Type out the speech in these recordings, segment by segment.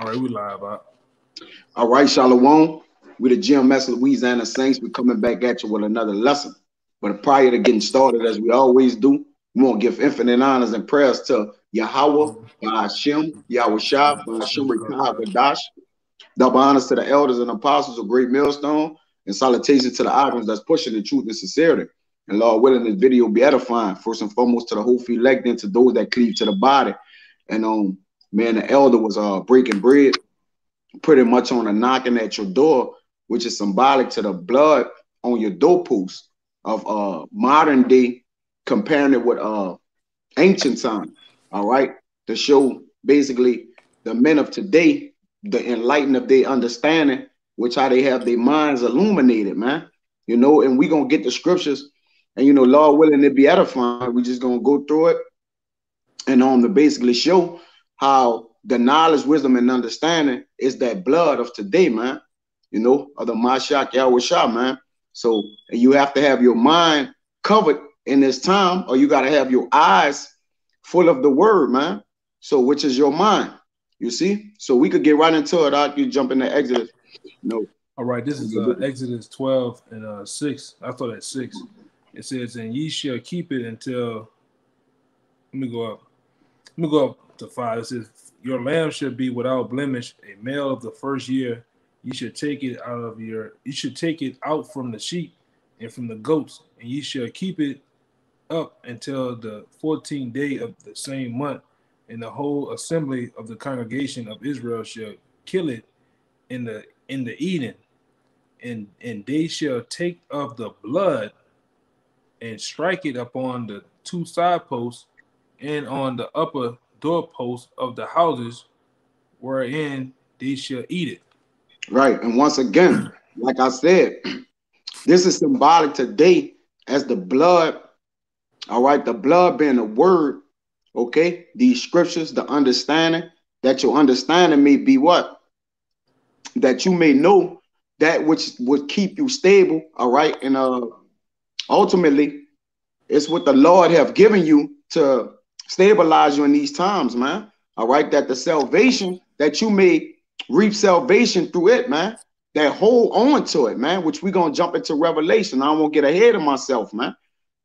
All right, we live out. All right, Shalom. We the GMS Louisiana Saints. We're coming back at you with another lesson. But prior to getting started, as we always do, we want to give infinite honors and prayers to Yahweh, Hashem, Yahweh Shah, Hashem Rekah, double honors to the elders and apostles of Great Millstone, and salutations to the icons that's pushing the truth and sincerity. And Lord willing, this video will be edifying, first and foremost to the whole elect, then to those that cleave to the body. And man, the elder was breaking bread, pretty much on a knocking at your door, which is symbolic to the blood on your doorpost of modern day, comparing it with ancient time. All right, to show basically the men of today, the enlightened of their understanding, which how they have their minds illuminated, man. You know, and we gonna get the scriptures, and you know, Lord willing, it be edifying. We just gonna go through it and to basically show how the knowledge, wisdom, and understanding is that blood of today, man. You know, of the Mashiach Yahweh Shah, man. So you have to have your mind covered in this time, or you got to have your eyes full of the word, man. So which is your mind, you see? So we could get right into it. Out you jump into Exodus. No. All right, this is Exodus 12 and 6. I thought at 6. It says, and ye shall keep it until, let me go up to 5. It says, your lamb should be without blemish, a male of the first year. You should take it out from the sheep and from the goats, and ye shall keep it up until the 14th day of the same month, and the whole assembly of the congregation of Israel shall kill it in the eating, and they shall take of the blood and strike it upon the two side posts and on the upper doorposts of the houses wherein they shall eat it. Right. And once again, like I said, this is symbolic today as the blood. All right. The blood being the word. Okay. These scriptures, the understanding, that your understanding may be what? That you may know that which would keep you stable. All right. And ultimately, it's what the Lord have given you to stabilize you in these times, man. All right. That the salvation that you may reap salvation through it, man. That hold on to it, man, which we're going to jump into Revelation. I won't get ahead of myself, man.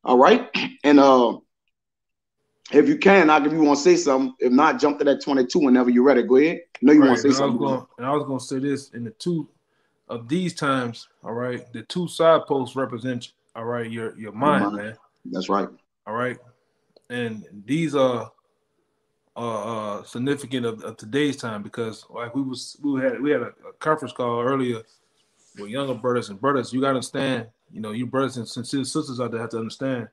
All right. And if you can, if you want to say something. If not, jump to that 22 whenever you're ready. Go ahead. No, you want to say something. I was going to say this in the two of these times. All right. The two side posts represent, all right, your mind, man. That's right. All right. And these are significant of today's time, because like we had a conference call earlier with younger brothers and brothers. You gotta understand, you know, you brothers and sincere sisters out there have to understand.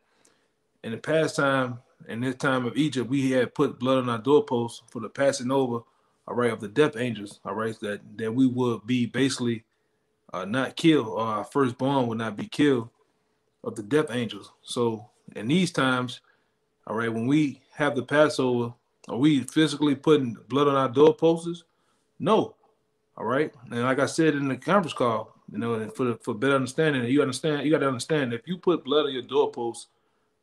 In the past time, in this time of Egypt, we had put blood on our doorposts for the passing over, all right, of the death angels, all right, that we would be basically not killed, or our firstborn would not be killed of the death angels. So in these times, all right, when we have the Passover, are we physically putting blood on our doorposts? No. All right. And like I said in the conference call, you know, for better understanding, you got to understand, if you put blood on your doorposts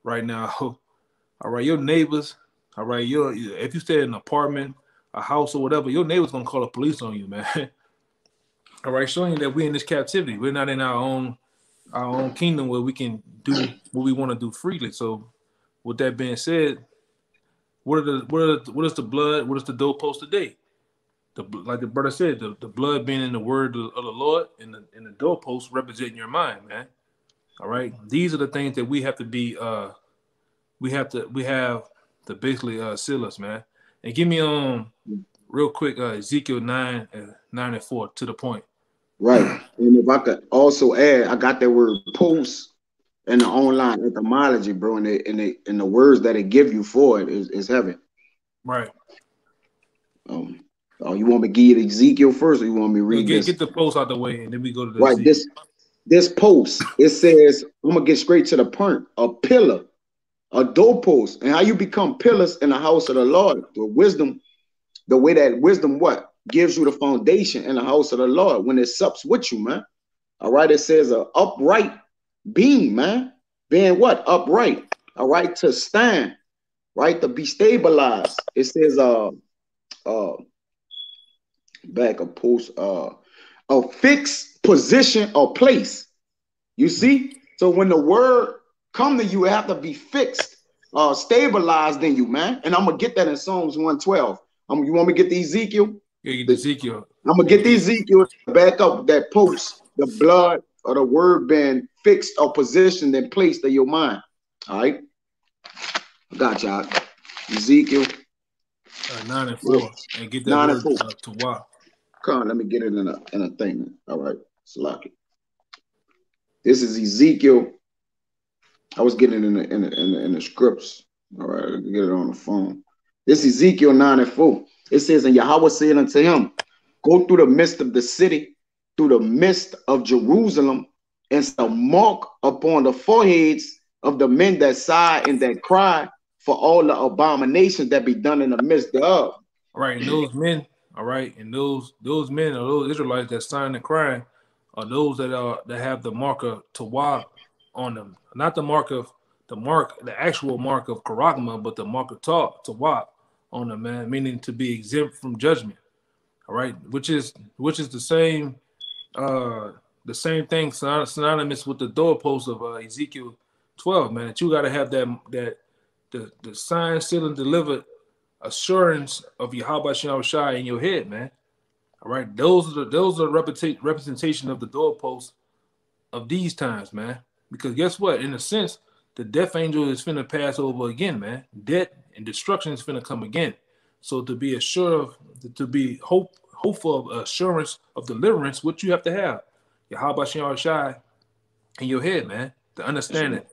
right now, all right, your neighbors, all right, if you stay in an apartment, a house or whatever, your neighbor's gonna call the police on you, man. All right, showing you that we're in this captivity. We're not in our own kingdom where we can do what we want to do freely. So with that being said, what is the blood? What is the doorpost today? Like the brother said, the blood being in the word of the Lord, and the doorpost representing your mind, man. All right, these are the things that we have to be. We have to basically seal us, man. And give me real quick Ezekiel 9:4 to the point. Right, and if I could also add, I got that word post in the online etymology, bro, and the words that it give you for it is heaven. Right. Oh, you want me to give you Ezekiel first, or you want me to read this? Get the post out the way, and then we go to the right. Ezekiel. This post, it says, I'm gonna get straight to the point. A pillar, a doorpost, and how you become pillars in the house of the Lord. The wisdom, the way that wisdom what gives you the foundation in the house of the Lord when it sups with you, man. All right, it says a upright being, man, being what? Upright. All right, to stand, right, to be stabilized. It says Back a post, a fixed position or place. You see? So when the word come to you, it have to be fixed, stabilized in you, man. And I'm gonna get that in Psalms 112. You want me to get the Ezekiel? Yeah, get Ezekiel. I'm gonna get the Ezekiel to back up that post, the blood or the word being fixed or positioned and placed in your mind. All right. Got y'all. Ezekiel 9 and 4. And get that 9 word and 4. to wow. Come on, let me get it in a thing. All right. Salaki. This is Ezekiel. I was getting it in the scripts. All right, let me get it on the phone. This is Ezekiel 9 and 4. It says, and Yahweh said unto him, go through the midst of the city, through the midst of Jerusalem, and shall mark upon the foreheads of the men that sigh and that cry for all the abominations that be done in the midst thereof. All right, and those men, all right, and those men or those Israelites that sign and cry are those that have the mark of Tawab on them, not the actual mark of Karagma, but the mark of Tawab on them, man, meaning to be exempt from judgment. All right, which is the same thing synonymous with the doorpost of Ezekiel 12, man. That you got to have the sign, seal, and delivered assurance of Yahweh Shem Shai in your head, man. All right, those are representation of the doorpost of these times, man. Because guess what? In a sense, the death angel is finna pass over again, man. Death and destruction is finna come again. So to be assured to be hopeful of assurance of deliverance, what you have to have, Yahweh Shem Shai in your head, man. To understand it,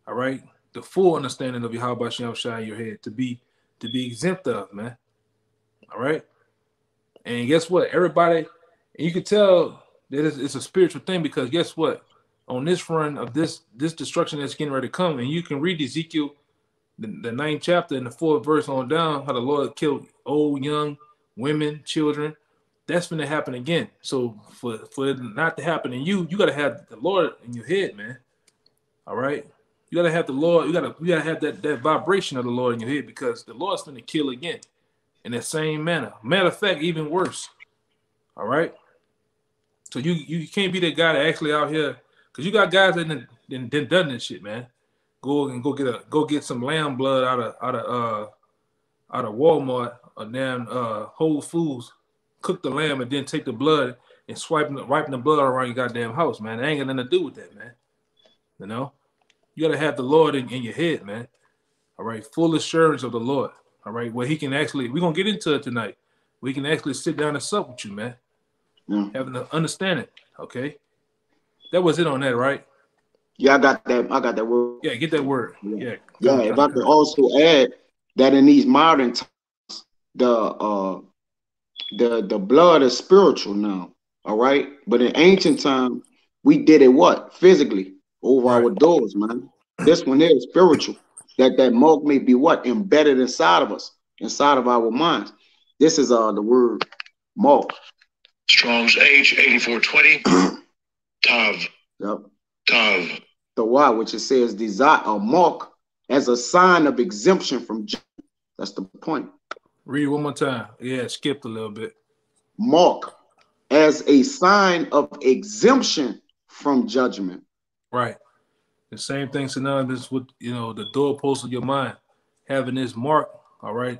all right. The full understanding of Yahweh Shem Shai in your head to be exempt of, man. All right. And guess what? Everybody, and you can tell that it's a spiritual thing because guess what? On this front of this destruction that's getting ready to come, and you can read Ezekiel, the 9th chapter and the 4th verse on down, how the Lord killed old, young, women, children. That's going to happen again. So for it not to happen in you, you got to have the Lord in your head, man. All right. You got to have the Lord. You got to have that vibration of the Lord in your head because the Lord's going to kill again in that same manner. Matter of fact, even worse. All right. So you can't be that guy that actually out here because you got guys that done this shit, man. Go get some lamb blood out of Walmart or damn Whole Foods. Cook the lamb and then take the blood and wiping the blood around your goddamn house, man. It ain't got nothing to do with that, man. You know, you gotta have the Lord in your head, man. All right, full assurance of the Lord. All right, where He can actually, we're gonna get into it tonight. We can actually sit down and sup with you, man. Having to understand it. Okay, that was it on that, right? Yeah, I got that word. Yeah, get that word. Yeah. If I could also add that in these modern times, the blood is spiritual now, all right? But in ancient time, we did it what? Physically, over our doors, man. This one here is spiritual. That mark may be what? Embedded inside of us, inside of our minds. This is the word mark. Strong's H8420. Tav. Yep. Tav. The Y, which it says desire or mark as a sign of exemption from judgment. That's the point. Read one more time. Yeah, skipped a little bit. Mark as a sign of exemption from judgment. Right. The same thing synonymous with, the doorpost of your mind. Having this mark, all right,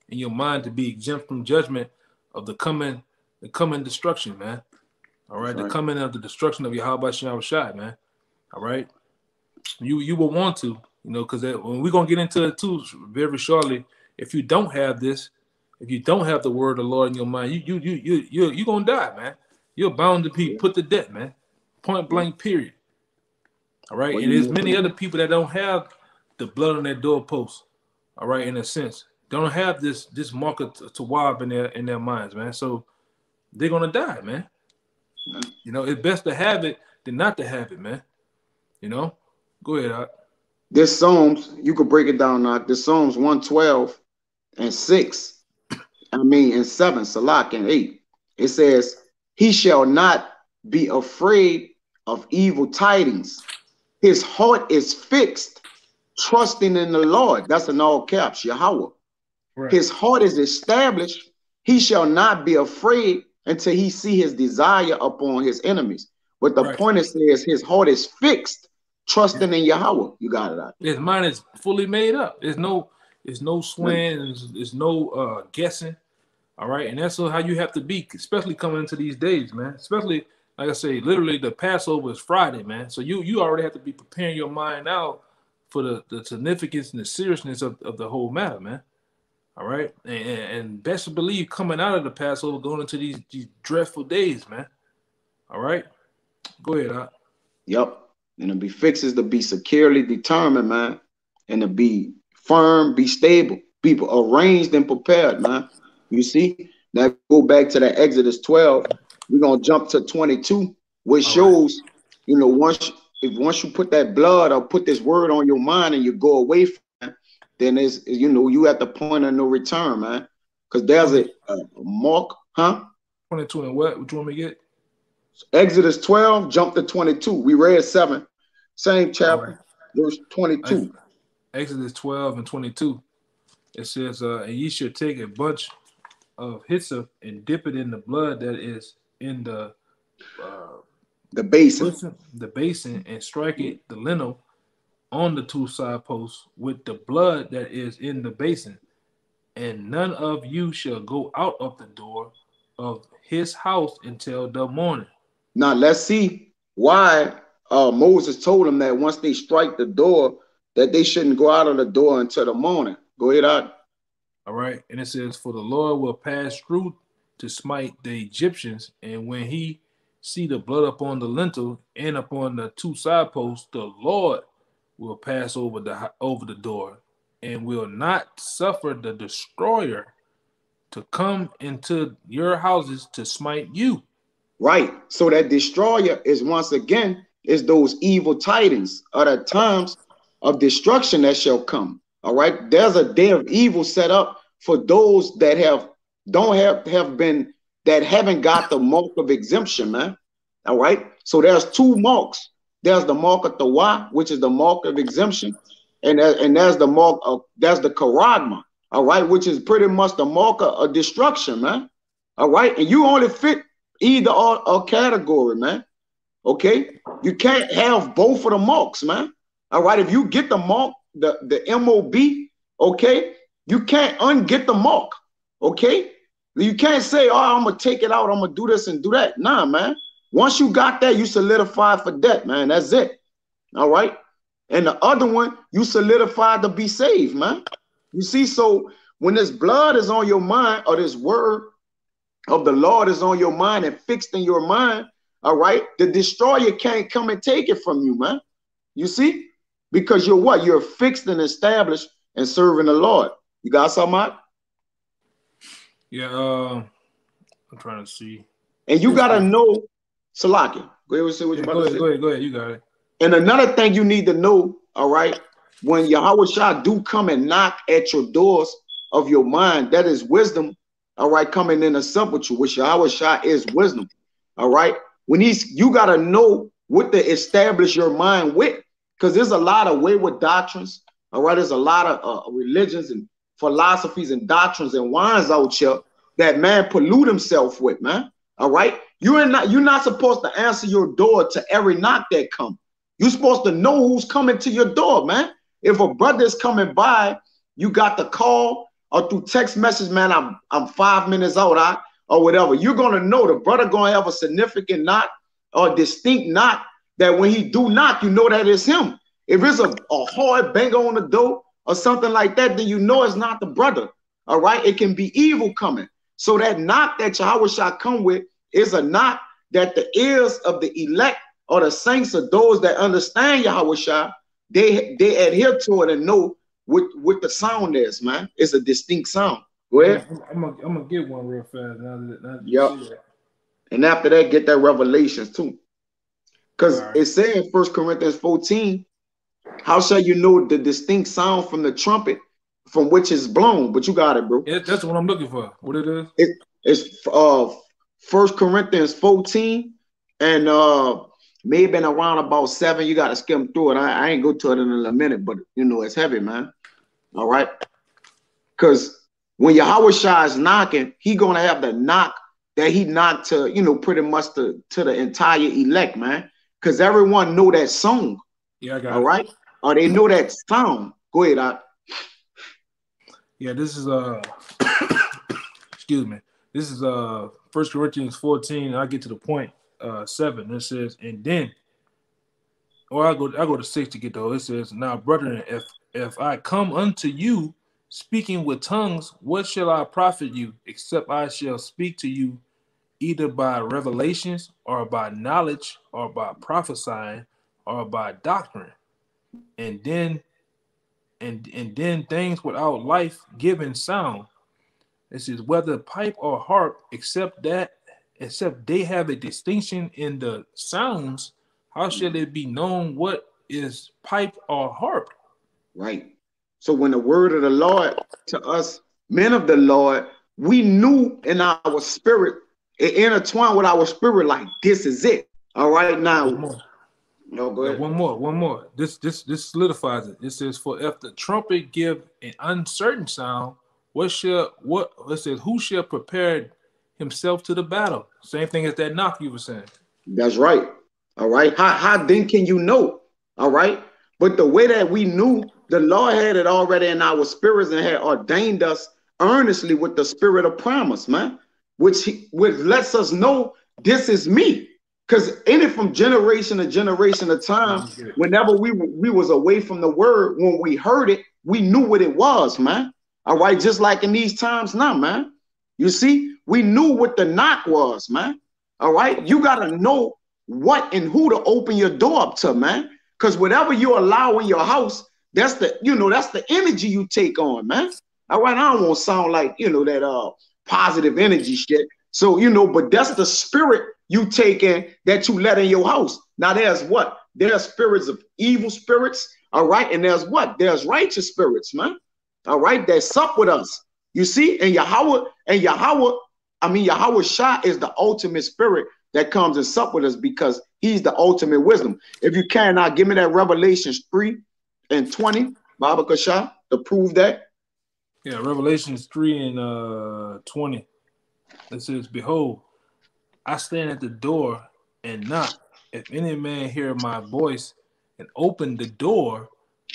in your mind to be exempt from judgment of the coming destruction, man. All right. The coming of the destruction of Yahweh Shem Shai, man. All right. You will want to, because when we're going to get into it too very shortly, if you don't have this, if you don't have the word of the Lord in your mind, you're going to die, man. You're bound to be put to death, man. Point blank, period. All right. And there's many other people that don't have the blood on their doorpost. All right. In a sense, they don't have this marker to wob in their minds, man. So they're going to die, man. It's best to have it than not to have it, man. Go ahead, Doc. This Psalms, you could break it down, Doc. This Psalms 112 and 6. And 7, Salak and 8. It says, he shall not be afraid of evil tidings. His heart is fixed, trusting in the Lord. That's in all caps, Yahweh. Right. His heart is established he shall not be afraid until he see his desire upon his enemies. But the point is, his heart is fixed, trusting in Yahweh. You got it out. His mind is fully made up. There's no swaying. There's no guessing. All right, and that's how you have to be, especially coming into these days, man. Especially, like I say, literally the Passover is Friday, man. So you already have to be preparing your mind now for the significance and the seriousness of the whole matter, man. All right, and best to believe coming out of the Passover, going into these dreadful days, man. All right, go ahead, Doc. Yep, and to be fixed is to be securely determined, man, and to be firm, be stable, be arranged and prepared, man. You see, now go back to that Exodus 12. We're gonna jump to 22, which shows, you know, once you put that blood or put this word on your mind and you go away from it, then it's, you know, you at the point of no return, man. Because there's a mark, huh? 22 and what? What you want me to get? Exodus 12, jump to 22. We read 7, same chapter, verse 22. Exodus 12 and 22. It says, and ye should take a bunch of hyssop and dip it in the blood that is in the basin, and strike it, the lintel, on the 2 side posts with the blood that is in the basin, and none of you shall go out of the door of his house until the morning. Now let's see why Moses told them that once they strike the door, that they shouldn't go out of the door until the morning. Go ahead, Ad. All right, and it says, for the Lord will pass through to smite the Egyptians, and when he see the blood upon the lintel and upon the 2 side posts, the Lord will pass over the door, and will not suffer the destroyer to come into your houses to smite you. Right. So that destroyer is once again is those evil tidings or the times of destruction that shall come. All right. There's a day of evil set up for those that haven't got the mark of exemption, man. All right. So there's 2 marks. There's the mark of Tawah, which is the mark of exemption, and there's the mark of the Karagma. All right, which is pretty much the mark of destruction, man. All right, and you only fit either or category, man. Okay, you can't have both of the marks, man. All right, if you get the mark, the MOB, okay, you can't unget the mark. Okay, you can't say, oh, I'm gonna take it out, I'm gonna do this and do that. Nah, man. Once you got that, you solidify for that, man. That's it. All right, and the other one, you solidify to be saved, man. You see, so when this blood is on your mind, or this word of the Lord is on your mind and fixed in your mind, all right, the destroyer can't come and take it from you, man. You see, because you're what? You're fixed and established and serving the Lord. You got something out? Yeah, I'm trying to see. And you got to know, Salaki. Go ahead and say what you're about to say. Go ahead, you got it. And another thing you need to know, all right, when Yahweh Shah do come and knock at your doors of your mind, that is wisdom, all right, coming in to sup with you, which Yahweh Shah is wisdom, all right? When you got to know what to establish your mind with, because there's a lot of wayward doctrines, all right? There's a lot of religions and philosophies and doctrines and wines out here that man pollute himself with, man, all right? You're not supposed to answer your door to every knock that comes. You're supposed to know who's coming to your door, man. If a brother is coming by, you got the call or through text message, man, I'm 5 minutes out, or whatever. You're gonna know the brother gonna have a significant knock or distinct knock that when he do knock, you know that it's him. If it's a hard banger on the door or something like that, then you know it's not the brother. All right, it can be evil coming. So that knock that Yahweh shall come with is a knock that the ears of the elect or the saints of those that understand Yahweh Shah, they adhere to it and know what the sound is, man. It's a distinct sound. Go ahead. I'm gonna get one real fast. Yep. And after that, get that Revelations too. Because it said in 1 Corinthians 14, how shall you know the distinct sound from the trumpet from which is blown? But you got it, bro. Yeah, that's what I'm looking for. What it is? It's 1 Corinthians 14 and maybe been around about 7. You got to skim through it. I ain't go to it in a minute, but you know it's heavy, man. All right, because when Yahweh Shai is knocking, he gonna have the knock that he knocked to, you know, pretty much to the entire elect, man. Because everyone know that song. Yeah, I got all it. right? Or they know that sound. Go ahead, Doc. Yeah, this is excuse me. This is 1 Corinthians 14. I get to the point 7. It says, and then, or I go to 6 to get though. It says, now, brethren, if I come unto you speaking with tongues, what shall I profit you, except I shall speak to you either by revelations, or by knowledge, or by prophesying, or by doctrine, and then things without life giving sound. It says, whether pipe or harp, except they have a distinction in the sounds, how shall it be known what is pipe or harp? Right. So when the word of the Lord to us, men of the Lord, we knew in our spirit, it intertwined with our spirit, like this is it. All right, now. No, go ahead. One more. This solidifies it. It says, for if the trumpet give an uncertain sound, who shall prepare himself to the battle? Same thing as that knock you were saying. That's right. All right. How then can you know? All right. But the way that we knew, the Lord had it already in our spirits and had ordained us earnestly with the spirit of promise, man, which lets us know this is me. Because in it from generation to generation of time, whenever we was away from the word, when we heard it, we knew what it was, man. All right, just like in these times now, man. You see, we knew what the knock was, man. All right, you got to know what and who to open your door up to, man. Because whatever you allow in your house, that's the energy you take on, man. All right, I don't want to sound like, that positive energy shit. So, but that's the spirit you take in that you let in your house. Now there's what? There's spirits of evil spirits, all right? And there's what? There's righteous spirits, man. All right, that sup with us. You see, and Yahweh Shai is the ultimate spirit that comes and sup with us because he's the ultimate wisdom. If you cannot give me that Revelations 3:20, Baba Kasha, to prove that. Yeah, Revelations 3:20. It says, behold, I stand at the door and knock. If any man hear my voice and open the door,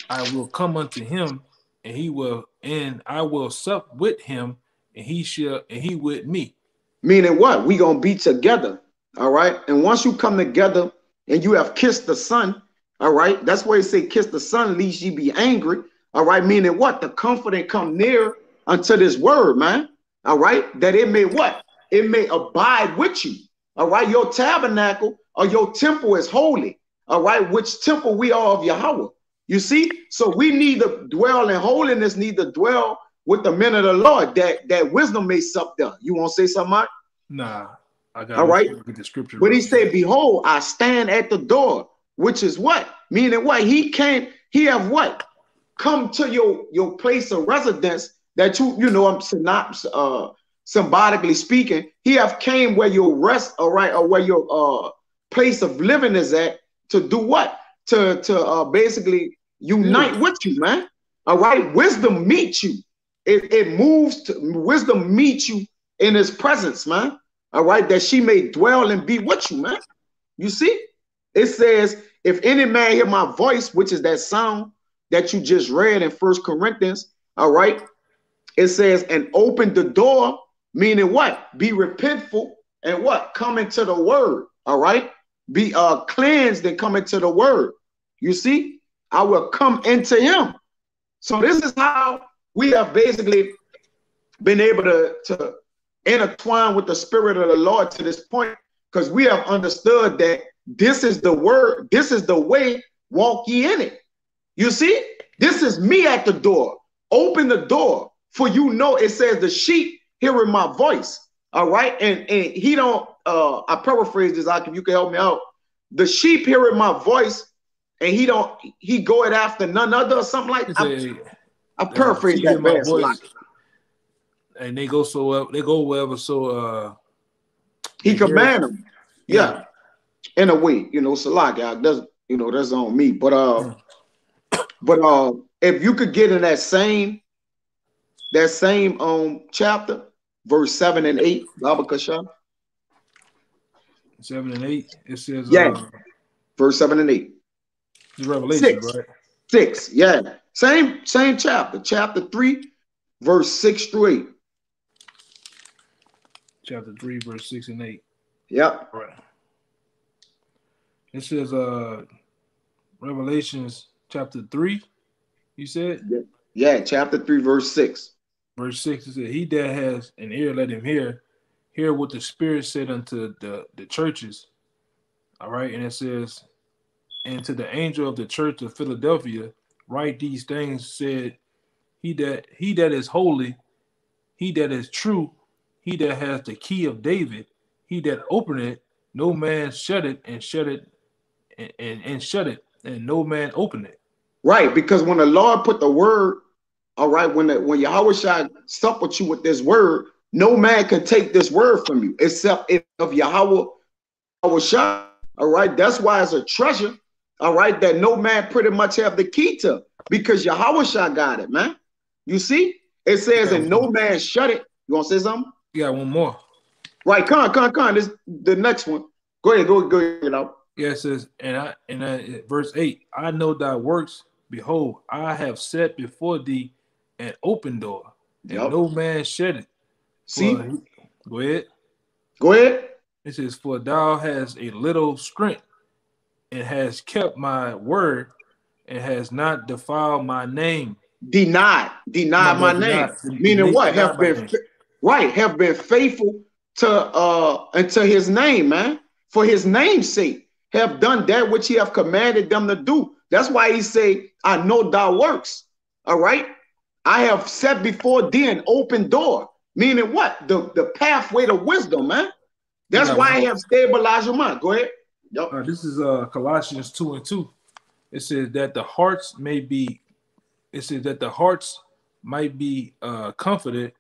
I will come unto him, and I will sup with him, and he with me. Meaning what? We gonna be together. All right. And once you come together and you have kissed the Son, all right, that's why you say kiss the Son, lest ye be angry. All right, meaning what? The comfort come near unto this word, man. All right, that it may what? It may abide with you. All right, your tabernacle or your temple is holy. All right, which temple we are of Yahweh. You see, so we need to dwell in holiness, need to dwell with the men of the Lord, that wisdom may sup there. You want to say something, Mike? Nah, I got all right. The scripture. But he said, behold, I stand at the door, which is what? Meaning what? He have what? Come to your place of residence that I'm symbolically speaking, he have came where your rest, all right, or where your place of living is at to do what? To basically unite with you, man. All right, wisdom meets you. It moves to wisdom meets you in his presence, man. All right, that she may dwell and be with you, man. You see, it says, if any man hear my voice, which is that sound that you just read in 1 Corinthians, all right, it says, and open the door, meaning what? Be repentful and what? Come into the word, all right? Be cleansed and come into the word. You see, I will come into him. So this is how we have basically been able to intertwine with the spirit of the Lord to this point, because we have understood that this is the word, this is the way, walk ye in it. You see, this is me at the door. Open the door, for it says the sheep hearing my voice. All right. And he don't, I paraphrase this out, if you can help me out. The sheep hearing my voice, and he going after none other or something like that. I paraphrase that bad voice. And they go wherever. So he command them. Yeah. In a way, Salak, that's on me. But if you could get in that same that same chapter, verse 7 and 8, Baba Kasha. 7 and 8. It says Yeah, verse 7 and 8. The Revelation, 6. right? 6, yeah. Same chapter. Chapter 3, verse 6 through 8. Chapter 3, verse 6 and 8. Yep. Right. It says Revelations chapter 3, you said? Yeah, chapter 3, verse 6. Verse 6, it said, he that has an ear, let him hear what the Spirit said unto the churches. All right, and it says, and to the angel of the church of Philadelphia, write these things, said he that is holy, he that is true, he that has the key of David, he that opened it, no man shut it, and shut it, and shut it, and no man opened it. Right, because when the Lord put the word, all right, when Yahweh Shai sup with you with this word, no man can take this word from you except if Yahweh Shai. All right, that's why it's a treasure. All right, that no man pretty much have the key to, because Yahweh Shai got it, man. You see, it says, and no man shut it. You want to say something? Yeah, one more. Right, come on. This the next one. Go ahead, go you know. Yeah, it says, and verse 8, I know thy works. Behold, I have set before thee an open door, and no man shut it. See? Go ahead. Go ahead. It says, for thou hast a little strength, and has kept my word, and has not defiled my name. Denied my name. Meaning what? Have been faithful to unto his name, man. For his name's sake, have done that which he have commanded them to do. That's why he say, I know thy works. All right. I have set before thee an open door. Meaning what? The pathway to wisdom, man. That's why I have stabilized your mind. Go ahead. Yep. This is Colossians 2 and 2. It says that the hearts may be, might be comforted,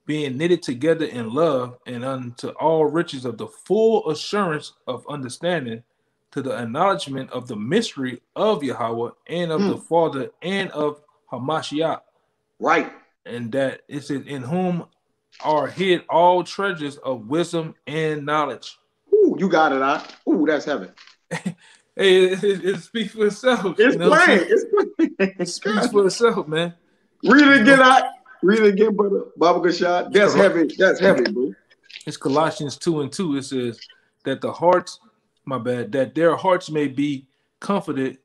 being knitted together in love, and unto all riches of the full assurance of understanding, to the acknowledgement of the mystery of Yahweh and of the Father and of Hamashiach. Right. And that it says, in whom are hid all treasures of wisdom and knowledge. Ooh, you got it out. Ooh, that's heaven. Hey, it speaks for itself. It's plain. It speaks for itself, man. Read it again, Read it again, brother. Baba Gashad. That's heavy. That's heavy, bro. It's Colossians 2 and 2. It says that the hearts, that their hearts may be comforted,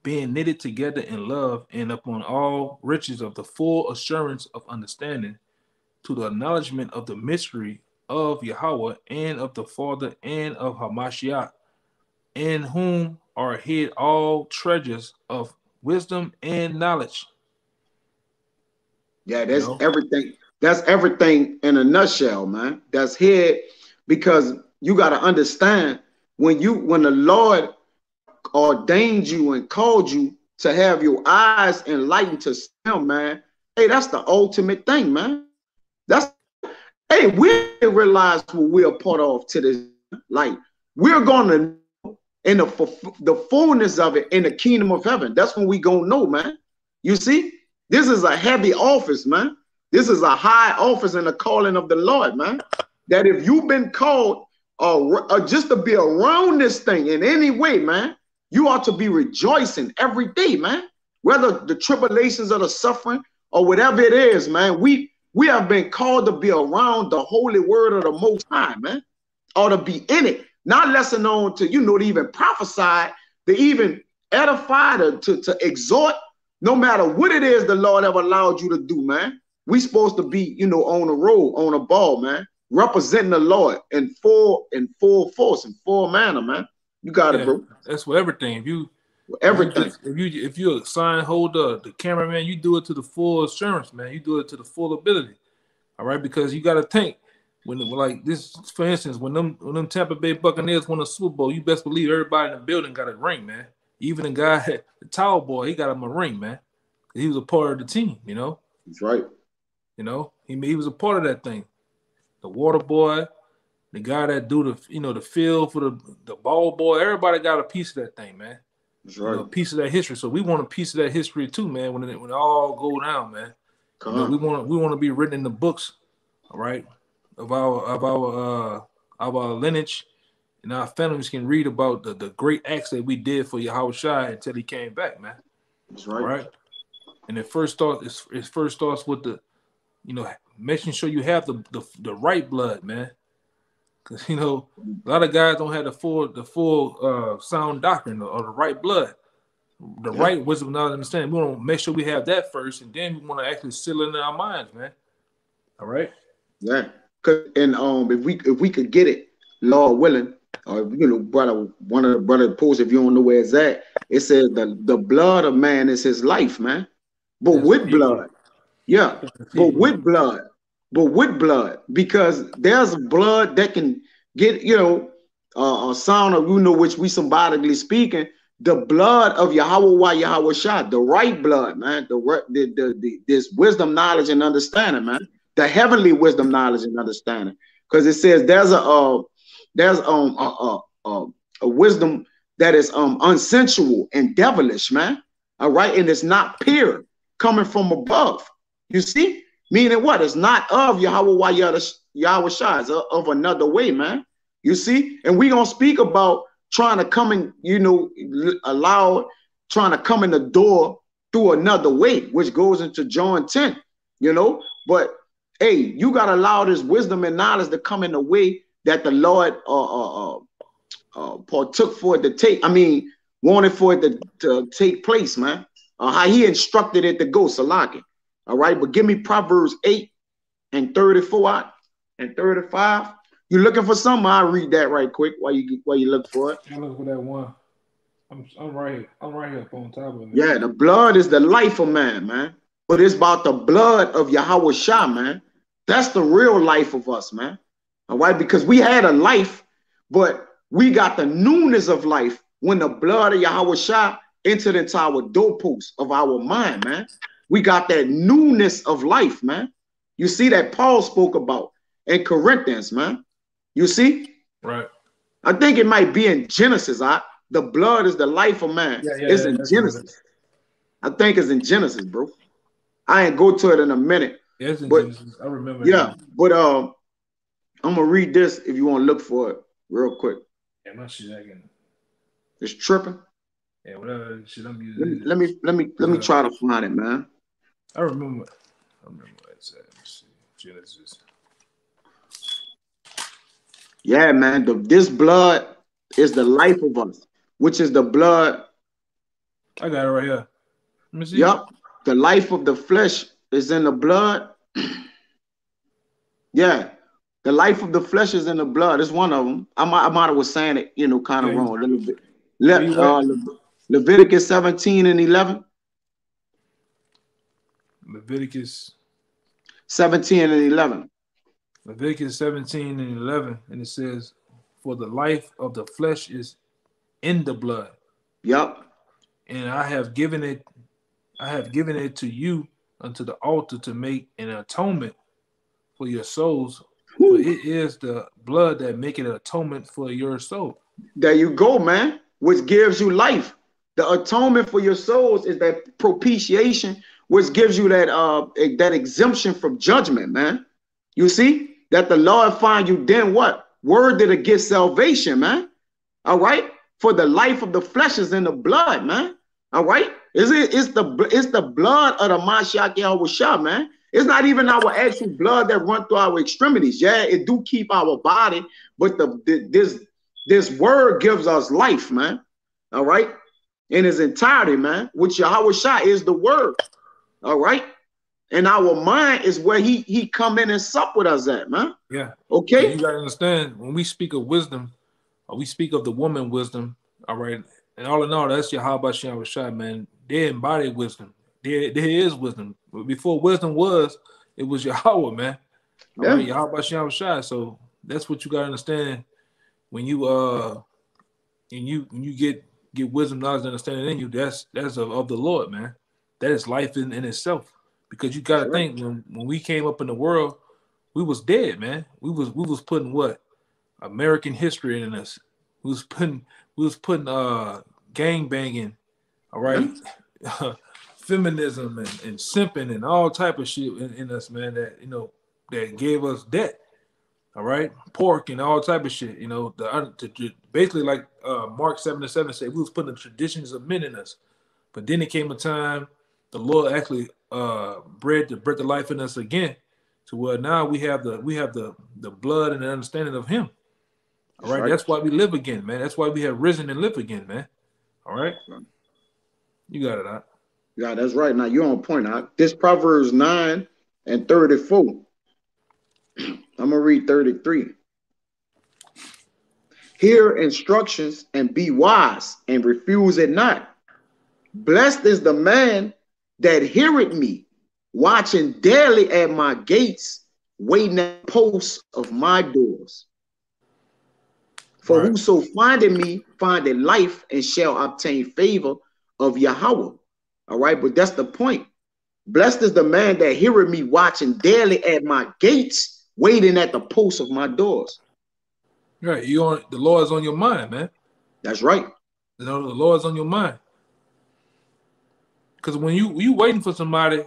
being knitted together in love, and upon all riches of the full assurance of understanding, to the acknowledgement of the mystery of Yahweh and of the Father and of Hamashiach, in whom are hid all treasures of wisdom and knowledge. Yeah, that's everything. That's everything in a nutshell, man. That's hid, because you got to understand when the Lord ordained you and called you to have your eyes enlightened to Him, man. Hey, that's the ultimate thing, man. Hey, we didn't realize what we're part of to this. Like, we're gonna in the fullness of it in the kingdom of heaven. That's when we gonna know, man. You see, this is a heavy office, man. This is a high office in the calling of the Lord, man. That if you've been called just to be around this thing in any way, man, you ought to be rejoicing every day, man. Whether the tribulations or the suffering or whatever it is, man, we have been called to be around the holy word of the Most High, man, or to be in it. Not lesson on to, to even prophesy, to even edify, to exhort, no matter what it is the Lord have allowed you to do, man. We supposed to be, on the road, on a ball, man, representing the Lord in full force, in full manner, man. You got it, bro. That's for everything. If you're a sign holder, the cameraman, you do it to the full assurance, man. You do it to the full ability. All right, because you got to think when like this, for instance, when them Tampa Bay Buccaneers won a Super Bowl, you best believe everybody in the building got a ring, man. Even the guy, the towel boy, he got him a ring, man. He was a part of the team, That's right. He was a part of that thing. The water boy, the guy that do the field for the ball boy, everybody got a piece of that thing, man. That's right. A piece of that history. So we want a piece of that history too, man. When it all go down, man. You know, we want to be written in the books, all right, of our lineage, and our families can read about the great acts that we did for Yahushua until he came back, man. That's right. All right. And it first starts with the, you know, making sure you have the right blood, man. Because, you know, a lot of guys don't have the full sound doctrine or the right blood, the right wisdom, knowledge, understanding. We want to make sure we have that first, and then we want to actually seal it in our minds, man. All right. Yeah. And if we could get it, Lord willing, or you know, brother, one of the brother posts, if you don't know where it's at, it says the blood of man is his life, man. But That's with Hebrew. blood, yeah, but with blood, because there's blood that can get, you know, a sound of, you know, which we symbolically speaking, the blood of Yahweh Shah, the right blood, man, this wisdom, knowledge, and understanding, man, the heavenly wisdom, knowledge, and understanding, because it says there's a wisdom that is unsensual and devilish, man. All right, and it's not pure, coming from above. You see, meaning what? It's not of Yahweh Shah, it's of another way, man. You see, and we gonna speak about trying to come in, you know, trying to come in the door through another way, which goes into John 10, you know. But hey, you gotta allow this wisdom and knowledge to come in the way that the Lord partook for it to take. I mean, wanted for it to take place, man. How he instructed it to go, Salaki. All right, but give me Proverbs 8 and 34 and 35. You looking for something? I'll read that right quick while you look for it. I'm looking for that one. I'm right here. I'm right here up on top of it. Yeah, the blood is the life of man. But it's about the blood of Yahweh Shah, man. That's the real life of us, man. All right, because we had a life, but we got the newness of life when the blood of Yahweh Shah entered into our doorposts of our mind, man. We got that newness of life, man. You see that Paul spoke about in Corinthians, man. You see? Right. I think it might be in Genesis. The blood is the life of man. It's in Genesis. I think it's in Genesis, bro. I ain't go to it in a minute. Yeah, it's in Genesis. I remember. Yeah, but I'm gonna read this if you want to look for it real quick. Yeah, my shit again. It's tripping. Yeah, whatever shit I'm using. Let me try to find it, man. I remember what it said. Let's see. Genesis. Yeah, man. This blood is the life of us, which is the blood. I got it right here. Let me see. Yep. The life of the flesh is in the blood. Yeah. The life of the flesh is in the blood. It's one of them. I might have was saying it, you know, kind of wrong a little bit. Leviticus 17 and 11. Leviticus 17 and 11. Leviticus 17 and 11, and it says, "For the life of the flesh is in the blood." Yep. And I have given it to you unto the altar to make an atonement for your souls. For it is the blood that maketh an atonement for your soul. There you go, man. Which gives you life. The atonement for your souls is that propitiation, which gives you that exemption from judgment, man. You see that the Lord find you then what? Worthy to get salvation, man. All right. For the life of the flesh is in the blood, man. All right. It's the blood of the Mashiach Yahweh Shah, man. It's not even our actual blood that run through our extremities. Yeah, it do keep our body, but this word gives us life, man. All right. In its entirety, man, which Yahweh Shah is the word. All right. And our mind is where he come in and sup with us at, man. Yeah. Okay. So you gotta understand, when we speak of wisdom, or we speak of the woman wisdom, all right, and all in all, that's Yahweh Shah, man. They embody wisdom. There is wisdom. But before wisdom it was Yahweh, man. All right, Yahweh Shah. So that's what you gotta understand when you get wisdom, knowledge, and understanding in you. That's of the Lord, man. That is life in itself. Because you gotta think, when we came up in the world, we was dead, man. We was putting what? American history in us. We was putting gang banging, all right, feminism and simping and all type of shit in us, man, that, you know, that gave us debt. All right, pork and all type of shit. You know, basically like Mark 7:7 said, we was putting the traditions of men in us. But then it came a time the Lord actually bred the life in us again, to where now we have the blood and the understanding of Him. All right, that's why we live again, man. That's why we have risen and live again, man. All right, you got it, Doc. Yeah, that's right. Now you're on point. This Proverbs 9:34. I'm gonna read 33. Hear instructions and be wise, and refuse it not. Blessed is the man that heareth me, watching daily at my gates, waiting at posts of my doors. For whoso findeth me findeth life, and shall obtain favor of Yahweh. All right, but that's the point. Blessed is the man that heareth me, watching daily at my gates, waiting at the posts of my doors. Right, the Lord is on your mind, man. That's right. You know, the Lord is on your mind. Because when you waiting for somebody,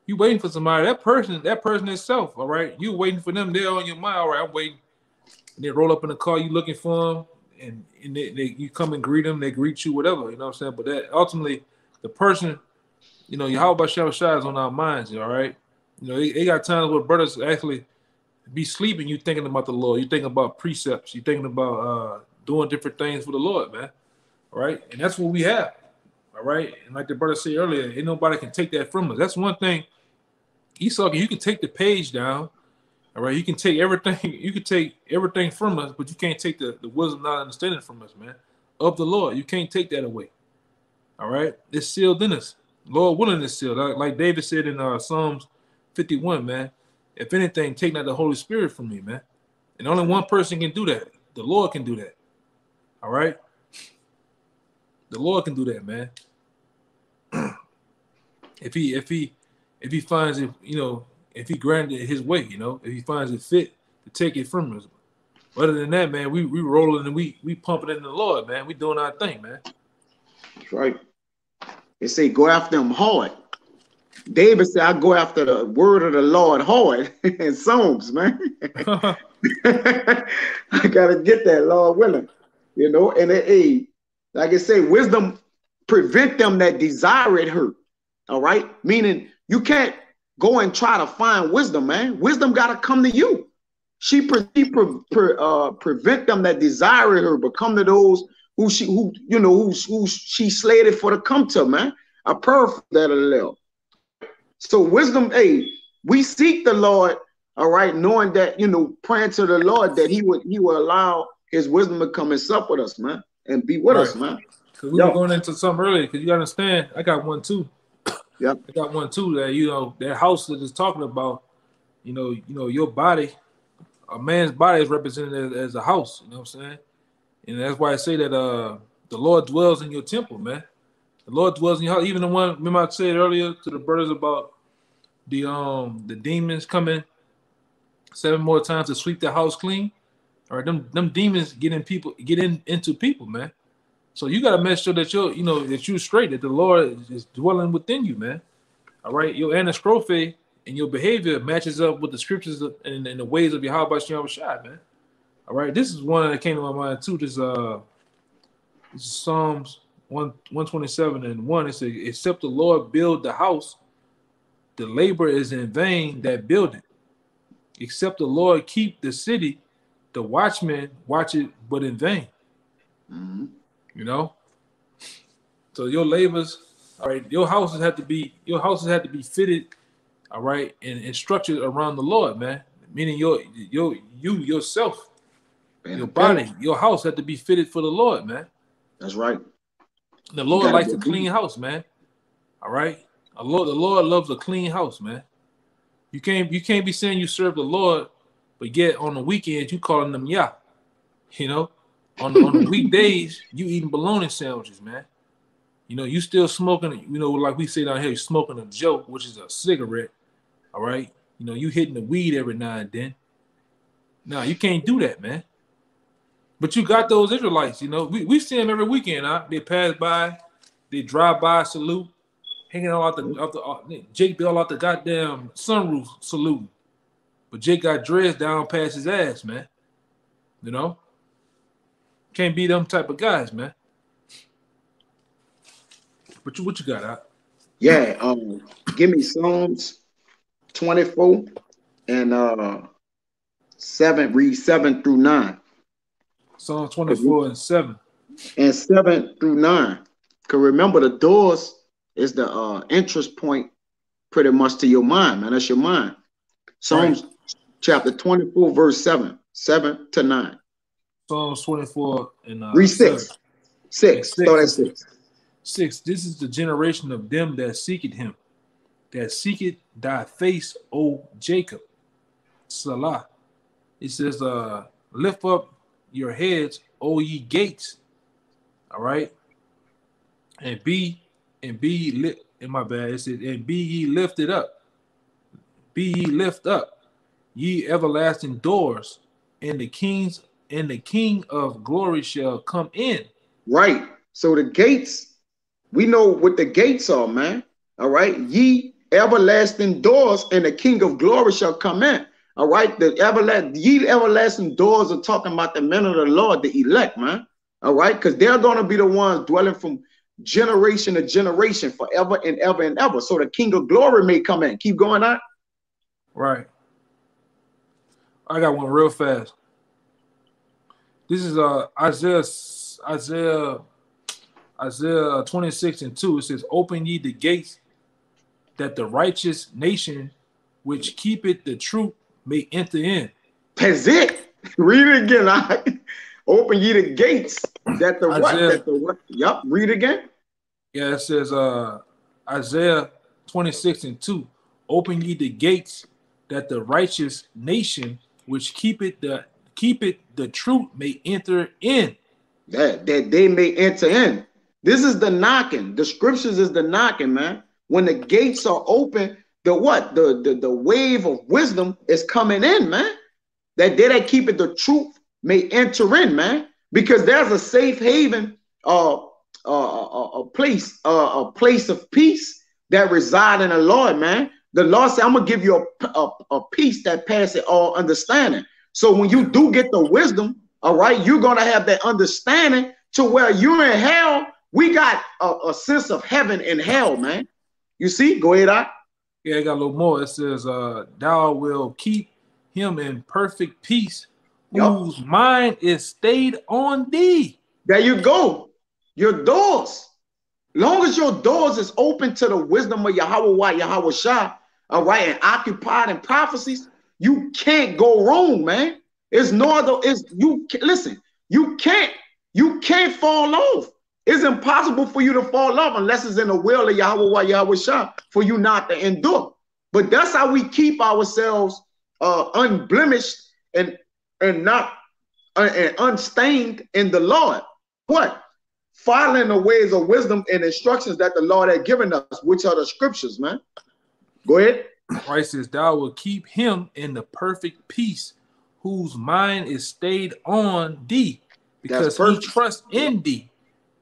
that person itself, all right, you waiting for them, they're on your mind. All right, I'm waiting. And they roll up in the car, you looking for them, and you come and greet them, they greet you, whatever, you know what I'm saying? But that ultimately, the person, you know, Yahweh Shah is on our minds, all right? You know, they got times where brothers actually be sleeping, you thinking about the Lord, you thinking about precepts, you thinking about doing different things for the Lord, man. All right, and that's what we have. All right, and like the brother said earlier, ain't nobody can take that from us. That's one thing. Esau, you can take the page down. All right, you can take everything from us, but you can't take the wisdom, not understanding from us, man. Of the Lord, you can't take that away. All right, it's sealed in us. Lord willing is sealed. Like David said in Psalms 51, man. If anything, take not the Holy Spirit from me, man. And only one person can do that. The Lord can do that. All right, the Lord can do that, man. If he finds it, you know, if he granted it his way, you know, if he finds it fit to take it from us. Other than that, man, we rolling and we pumping in the Lord, man. We doing our thing, man. That's right. They say go after him hard. David said, I go after the word of the Lord hard in Psalms, man. I gotta get that, Lord willing. You know, and like I say, wisdom prevent them that desire it hurt. All right, meaning you can't go and try to find wisdom, man. Wisdom got to come to you. She prevent them that desire her, but come to those who she slated for to come to, man. I pray for that a little. So wisdom, we seek the Lord, all right, knowing that, you know, praying to the Lord that he would allow his wisdom to come and sup with us, man, and be with us, man. Because we were going into something earlier, because you understand, I got one too. Yep. I got one too, that, you know, that house that is talking about, you know, your body, a man's body is represented as a house, you know what I'm saying? And that's why I say that the Lord dwells in your temple, man. The Lord dwells in your house. Even the one, remember I said earlier to the brothers about the demons coming 7 more times to sweep the house clean. All right, them demons get into people, man. So you gotta make sure that you're straight, that the Lord is dwelling within you, man. All right, your anastrophe and your behavior matches up with the scriptures and the ways of Yahweh Shai, man. All right, this is one that came to my mind too. This is Psalms 127:1. It says, "Except the Lord build the house, the labor is in vain that build it. Except the Lord keep the city, the watchmen watch it, but in vain." Mm-hmm. You know, so your labors, all right, your houses have to be fitted, all right, and structured around the Lord, man. Meaning yourself, man, your body, your house had to be fitted for the Lord, man. That's right. The Lord likes a clean house, man. All right, the Lord loves a clean house, man. You can't be saying you serve the Lord, but yet on the weekends you calling them Yah, you know. On the weekdays, you eating bologna sandwiches, man. You know, you still smoking, you know, like we say down here, you're smoking a joke, which is a cigarette. All right. You know, you hitting the weed every now and then. No, you can't do that, man. But you got those Israelites, you know. We see them every weekend, huh? They pass by, they drive by, salute, hanging out the Jake Bell out the goddamn sunroof saluting. But Jake got dreads down past his ass, man. You know? Can't be them type of guys, man. But what you got, Out? Yeah, give me Psalms 24 and 7, read 7 through 9. Psalms 24 and 7. And 7 through 9. Because remember, the doors is the interest point pretty much to your mind, man. That's your mind. Psalms chapter 24, verse 7 to 9. Psalms 24 and read 6. 6. Start at 6. 6. This is the generation of them that seeketh him, that seeketh thy face, O Jacob. Salah. It says, lift up your heads, O ye gates. All right. And be lit. In my bad, it says, and be ye lifted up. Be ye lift up, ye everlasting doors, and the king of glory shall come in. Right. So the gates, we know what the gates are, man. All right. Ye everlasting doors, and the king of glory shall come in. All right. Ye everlasting doors are talking about the men of the Lord, the elect, man. All right. Because they're going to be the ones dwelling from generation to generation, forever and ever and ever. So the king of glory may come in. Keep going on. Right. I got one real fast. This is Isaiah 26 and 2. It says, open ye the gates, that the righteous nation which keepeth the truth may enter in. That's it. Read it again. Open ye the gates, that the right. Yep. Read again. Yeah, it says Isaiah 26 and 2. Open ye the gates, that the righteous nation which keepeth the truth may enter in. That they may enter in. This is the knocking. The scriptures is the knocking, man. When the gates are open, the wave of wisdom is coming in, man. That they that keep it the truth may enter in, man. Because there's a safe haven, a place of peace that reside in the Lord, man. The Lord said, I'm gonna give you a peace that passes all understanding. So when you do get the wisdom, all right, you're gonna have that understanding to where you're in hell. We got a sense of heaven and hell, man. You see? Go ahead, Doc. Yeah, I got a little more. It says, thou will keep him in perfect peace, whose mind is stayed on thee. There you go. Your doors. Long as your doors is open to the wisdom of Yahweh Shah, all right, and occupied in prophecies, you can't go wrong, man. It's no other. Listen. You can't fall off. It's impossible for you to fall off unless it's in the will of Yahweh Shah for you not to endure. But that's how we keep ourselves unblemished and not and unstained in the Lord. What? Following the ways of wisdom and instructions that the Lord had given us, which are the scriptures, man. Go ahead. Christ says, thou will keep him in the perfect peace, whose mind is stayed on thee, because he trusts in thee.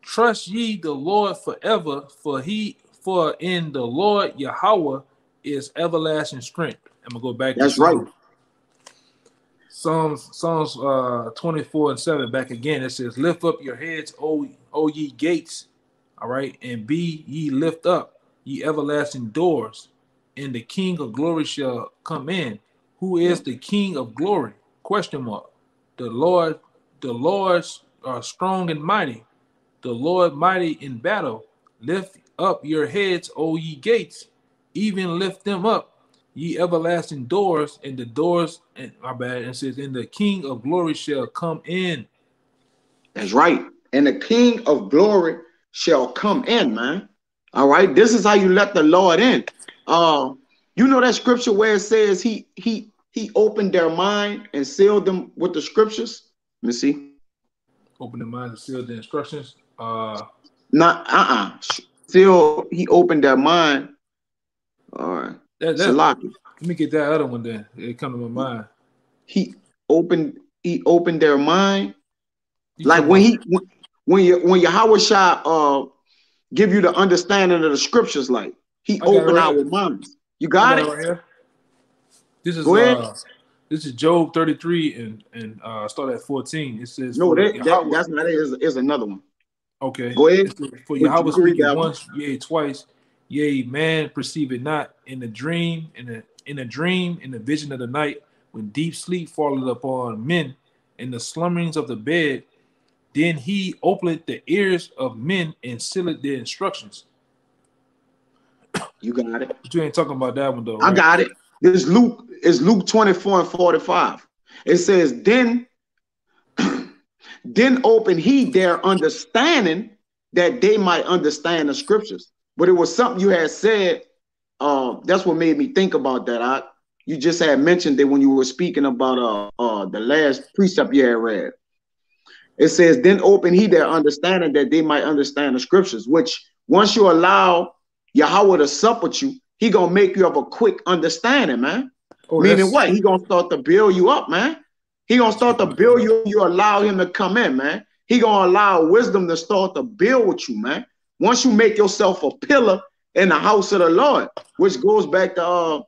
Trust ye the Lord forever, for in the Lord Yahweh is everlasting strength. I'm gonna go back. That's right. Psalms 24 and 7. Back again. It says, lift up your heads, O ye gates, all right, and be ye lift up, ye everlasting doors, and the King of glory shall come in. Who is the King of glory? Question mark. The Lord's are strong and mighty. The Lord mighty in battle. Lift up your heads, O ye gates, even lift them up, ye everlasting doors, and the doors, and my bad, it says, and the King of glory shall come in. That's right. And the King of glory shall come in, man. All right. This is how you let the Lord in. You know that scripture where it says he opened their mind and sealed them with the scriptures? Let me see. Open their mind and seal the instructions. Still, he opened their mind. All right. Let me get that other one then. It come to my mind. He opened their mind. Like when Yahweh Shah give you the understanding of the scriptures. Like he opened our minds. You got it? Right here. This is Go ahead. This is Job 33 and start at 14. It says, no, that's not it. Is another one. Okay. Go ahead. For Yahweh speaking once, yea, twice, yea, man perceive it not in a dream, in the vision of the night, when deep sleep falleth upon men, in the slumberings of the bed, then he openeth the ears of men and sealeth their instructions. You got it. But you ain't talking about that one though. Right? I got it. This is Luke 24 and 45. It says, then open he their understanding that they might understand the scriptures. But it was something you had said. That's what made me think about that. You just had mentioned it when you were speaking about the last precept you had read. It says, then open he their understanding that they might understand the scriptures, which once you allow Yahweh to sup with you, he gonna make you have a quick understanding, man. Meaning what? He gonna start to build you up, man. He gonna start to build you. You allow him to come in, man. He gonna allow wisdom to start to build with you, man. Once you make yourself a pillar in the house of the Lord, which goes back to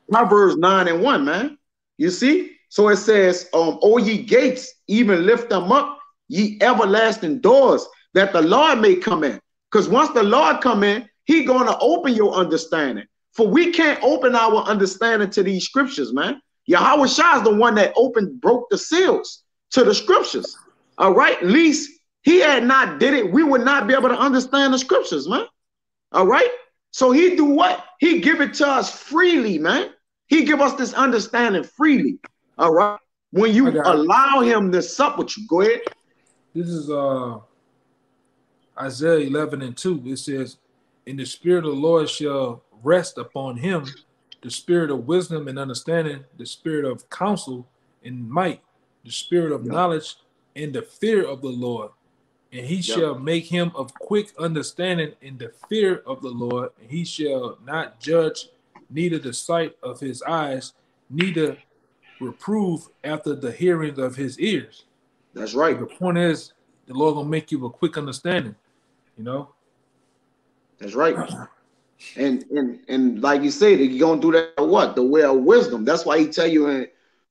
Proverbs 9 and 1, man. You see? So it says, O ye gates, even lift them up, ye everlasting doors, that the Lord may come in. Because once the Lord come in, he gonna open your understanding. For we can't open our understanding to these scriptures, man. Yahweh Shah is the one that broke the seals to the scriptures. All right, at least he had not did it, we would not be able to understand the scriptures, man. All right, so he do what? He give it to us freely, man. He give us this understanding freely. All right, when you allow him to sup with you. Go ahead. This is Isaiah 11 and 2. It says, "And the spirit of the Lord shall rest upon him, the spirit of wisdom and understanding, the spirit of counsel and might, the spirit of knowledge and the fear of the Lord. And he shall make him of quick understanding in the fear of the Lord, and he shall not judge neither the sight of his eyes, neither reprove after the hearing of his ears." That's right. The point is, the Lord gonna make you a quick understanding, you know. That's right. And like you said, you're gonna do that what? The way of wisdom. That's why he tell you in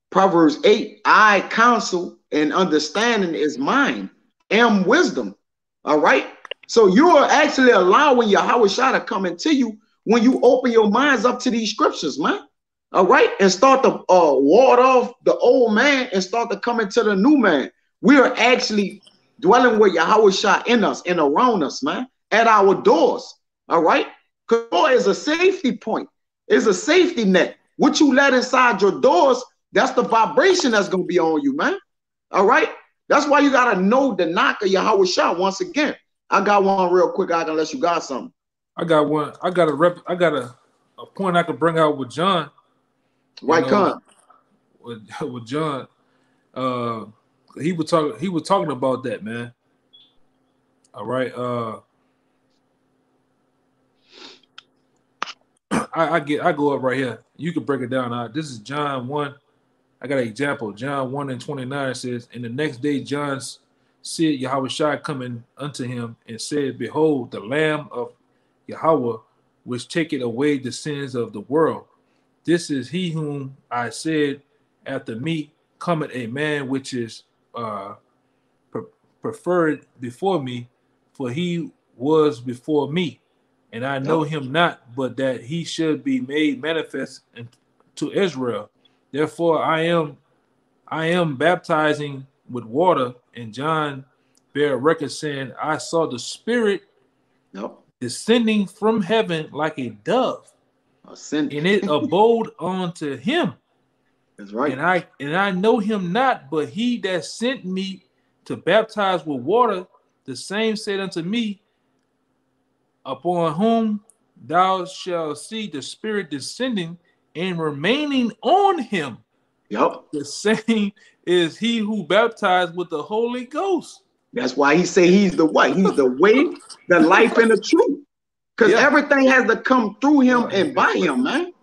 Proverbs 8, I counsel and understanding is mine, am wisdom. All right. So you are actually allowing Yahweh Shah to come into you when you open your minds up to these scriptures, man. All right, and start to ward off the old man and start to come into the new man. We are actually dwelling with Yahweh Shah in us and around us, man, at our doors. All right, because door is a safety point, it's a safety net. What you let inside your doors, that's the vibration that's gonna be on you, man. All right, that's why you gotta know the knock of Yahweh Shah. Once again, I got one real quick. Unless you got something. I got one. I got a point I could bring out with John. Right, con. With John, he was talking about that, man. All right. I go up right here. You can break it down. This is John 1. I got an example. John 1 and 29 says, "And the next day John said Yahweh Shai coming unto him and said, Behold, the Lamb of Yahweh, which taketh away the sins of the world. This is he whom I said, after me cometh a man which is preferred before me, for he was before me, and I know him not, but that he should be made manifest to Israel. Therefore I am baptizing with water, and John bare record saying, I saw the Spirit descending from heaven like a dove, and it abode unto him. That's right. And I know him not, but he that sent me to baptize with water, the same said unto me, upon whom thou shalt see the Spirit descending and remaining on him. Yep. The same is he who baptized with the Holy Ghost. That's why he say he's the what? He's the way, the life, and the truth. Because everything has to come through him and by him, man.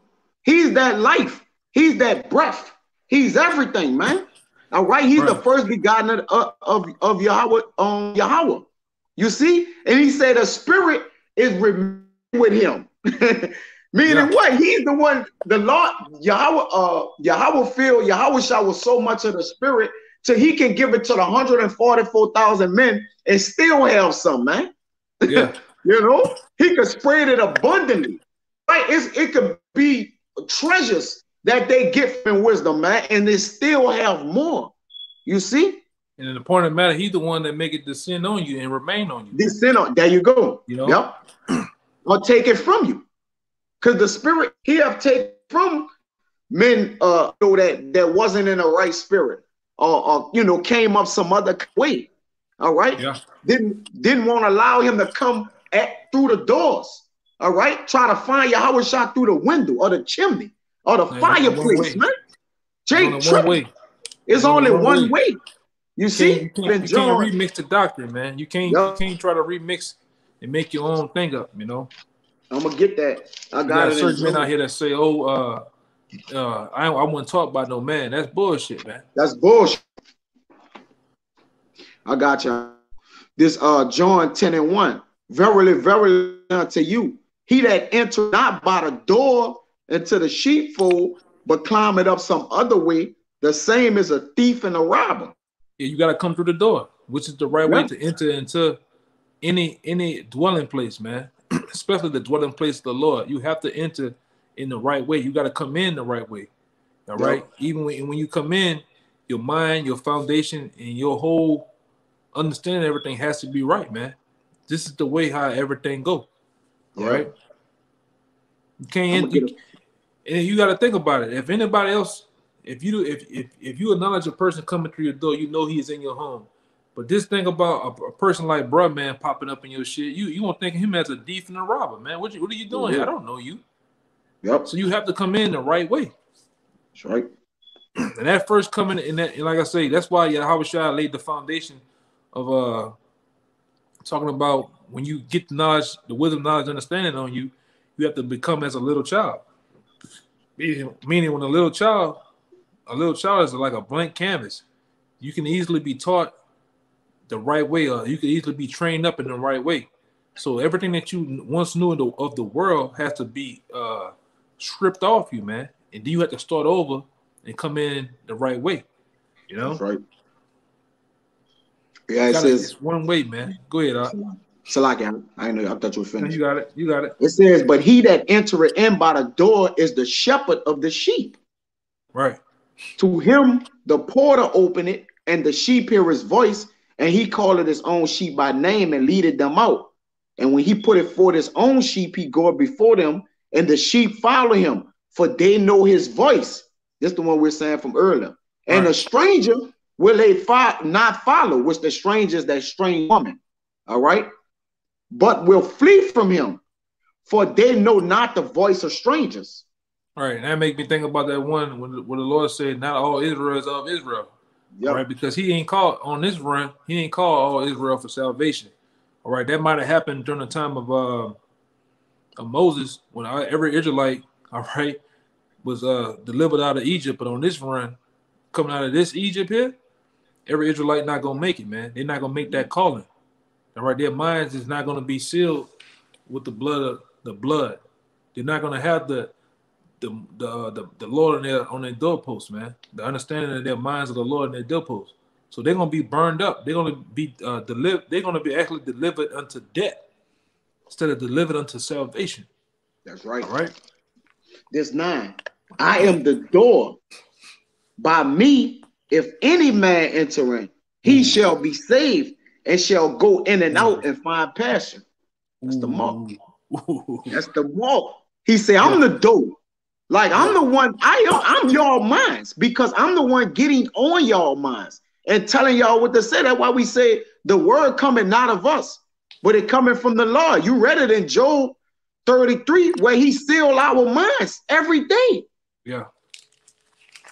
He's that life. He's that breath. He's everything, man. All right. He's the first begotten of Yahweh. Yahweh. You see? And he said the spirit is with him. Meaning what? He's the one, the Lord, Yahweh Shah was so much of the spirit till he can give it to the 144,000 men and still have some, man. Yeah. You know, he could spread it abundantly. Right? It could be treasures that they get from wisdom, man, and they still have more. You see? And in the point of the matter, he's the one that make it descend on you and remain on you. Descend on, there you go. You know? Yep. Or take it from you. Because the spirit he have taken from men that wasn't in the right spirit, or came up some other way. All right. Yeah. Didn't want to allow him to come through the doors. All right. Try to find Yahweh Shah through the window or the chimney or the fireplace, man. Jake, it's only one way. You see, you can't remix the doctrine, man. You can't try to remix and make your own thing up, you know. I'm gonna get that. I got it. Certain men out here that say, "Oh, I wouldn't talk about no man." That's bullshit, man. That's bullshit. I got you. This John 10:1. Verily, verily unto you, he that entered not by the door into the sheepfold, but climbeth up some other way, the same is a thief and a robber. Yeah, you gotta come through the door, which is the right way to enter into any dwelling place, man. Especially the dwelling place of the Lord. You have to enter in the right way. You got to come in the right way. All right. Even when you come in, your mind, your foundation, and your whole understanding of everything has to be right, man. This is the way how everything go. All right. You can't. And you got to think about it. If anybody else, if you acknowledge a person coming through your door, you know he is in your home. But this thing about a person like bruh, man, popping up in your shit, you won't think of him as a thief and a robber, man. What are you doing here? I don't know you. Yep. So you have to come in the right way. That's right. And that first coming in that, and like I say, that's why Yahweh Shah laid the foundation of talking about when you get the knowledge, the wisdom, knowledge, understanding on you, you have to become as a little child. Meaning when a little child is like a blank canvas. You can easily be taught the right way, or you can easily be trained up in the right way. So everything that you once knew of the world has to be stripped off you, man. And then you have to start over and come in the right way. You know? That's right. Yeah, it says it's one way, man. Go ahead, Salaki, I know. I thought you were finished. You got it. You got it. It says, but he that entereth in by the door is the shepherd of the sheep. Right. To him the porter open it, and the sheep hear his voice, and he calleth his own sheep by name and leadeth them out. And when he putteth forth his own sheep, he goeth before them, and the sheep follow him, for they know his voice. This is the one we're saying from earlier. And the stranger will they not follow, which the stranger is that strange woman. All right. But will flee from him, for they know not the voice of strangers. All right. And that make me think about that one when the Lord said, not all Israel is of Israel. Yep. Right, because he ain't called on this run, he ain't called all Israel for salvation. All right, that might have happened during the time of Moses, when every Israelite, all right, was delivered out of Egypt. But on this run, coming out of this Egypt here, every Israelite not gonna make it, man. They're not gonna make that calling. All right, their minds is not gonna be sealed with the blood. They're not gonna have the Lord on their doorposts, man. The understanding of their minds of the Lord in their doorposts. So they're gonna be burned up. They're gonna be delivered. They're gonna be actually delivered unto death instead of delivered unto salvation. That's right. All right. This 9. I am the door. By me, if any man enter in, he shall be saved and shall go in and out and find pasture. That's the mark. That's the mark. He said, I'm the door. Like I'm the one, I'm y'all minds, because I'm the one getting on y'all minds and telling y'all what to say. That's why we say the word coming not of us, but it coming from the Lord. You read it in Job 33, where he sealed our minds every day. Yeah.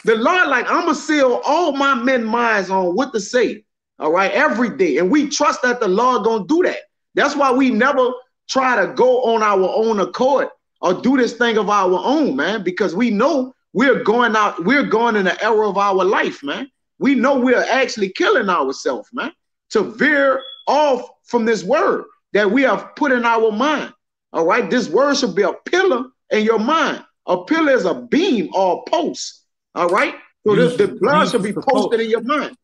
The Lord, like, I'm gonna seal all my men minds on what to say. All right, every day. And we trust that the Lord gonna do that. That's why we never try to go on our own accord or do this thing of our own, man, because we know we're going in the era of our life, man. We know we're actually killing ourselves, man, to veer off from this word that we have put in our mind. All right, this word should be a pillar in your mind. A pillar is a beam or a post. All right, so the blood should be posted in your mind.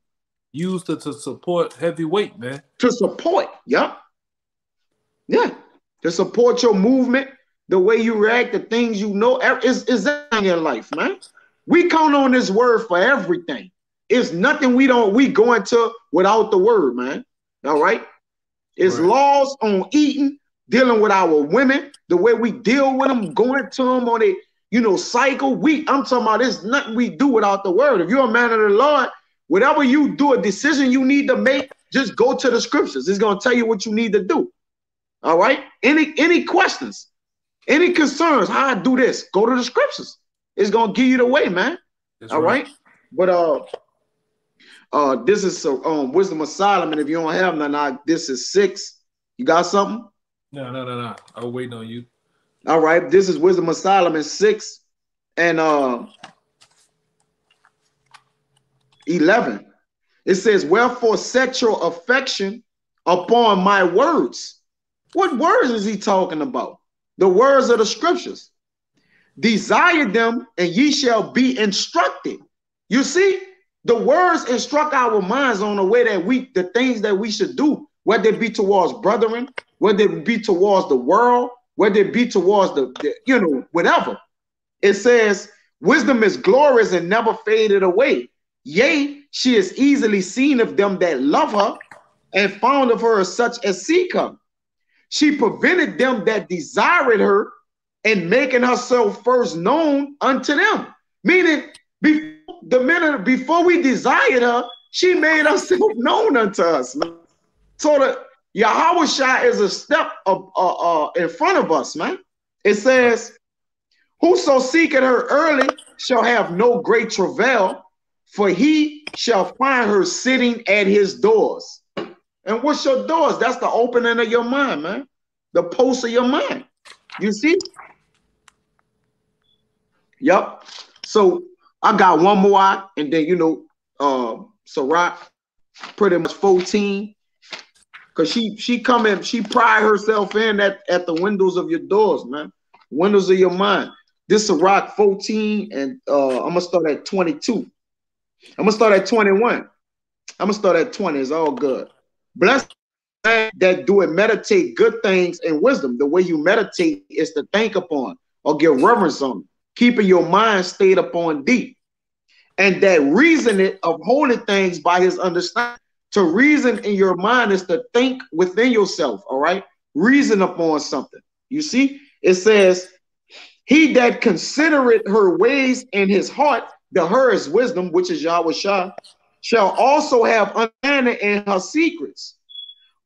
Used to support heavy weight, man. To support, yeah. To support your movement, the way you react, the things you know, is that in your life, man. We count on this word for everything. It's nothing we go into without the word, man. All right. It's laws on eating, dealing with our women, the way we deal with them, going to them on a cycle. I'm talking about there's nothing we do without the word. If you're a man of the Lord, whatever you do, a decision you need to make, just go to the scriptures. It's going to tell you what you need to do. All right. Any questions, any concerns, how I do this, go to the scriptures. It's going to give you the way, man. That's all right. But this is Wisdom of Solomon. If you don't have none, this is 6. You got something? No. I'll wait on you. All right. This is Wisdom of Solomon 6 and 11. It says, wherefore set your affection upon my words. What words is he talking about? The words of the scriptures. Desire them and ye shall be instructed. You see, the words instruct our minds on the way that the things that we should do, whether it be towards brethren, whether it be towards the world, whether it be towards the whatever. It says, wisdom is glorious and never faded away. Yea, she is easily seen of them that love her, and found of her such as seek her. She prevented them that desired her, and making herself first known unto them. Meaning, before we desired her, she made herself known unto us. Man. So the Yahweh is a step in front of us, man. It says, whoso seeketh her early shall have no great travail, for he shall find her sitting at his doors. And what's your doors? That's the opening of your mind, man. The post of your mind. You see? Yep. So I got one more, and then Sirach, pretty much 14. Because she pry herself in at the windows of your doors, man. Windows of your mind. This Sirach 14, and I'm gonna start at 22. I'm gonna start at 21. I'm gonna start at 20. It's all good. Blessed that do it, meditate good things and wisdom. The way you meditate is to think upon or give reverence on, keeping your mind stayed upon deep, and that reason it of holy things by his understanding. To reason in your mind is to think within yourself. All right, reason upon something. You see, it says, he that considereth her ways in his heart, the her is wisdom, which is Yahweh Shah, shall also have understanding in her secrets.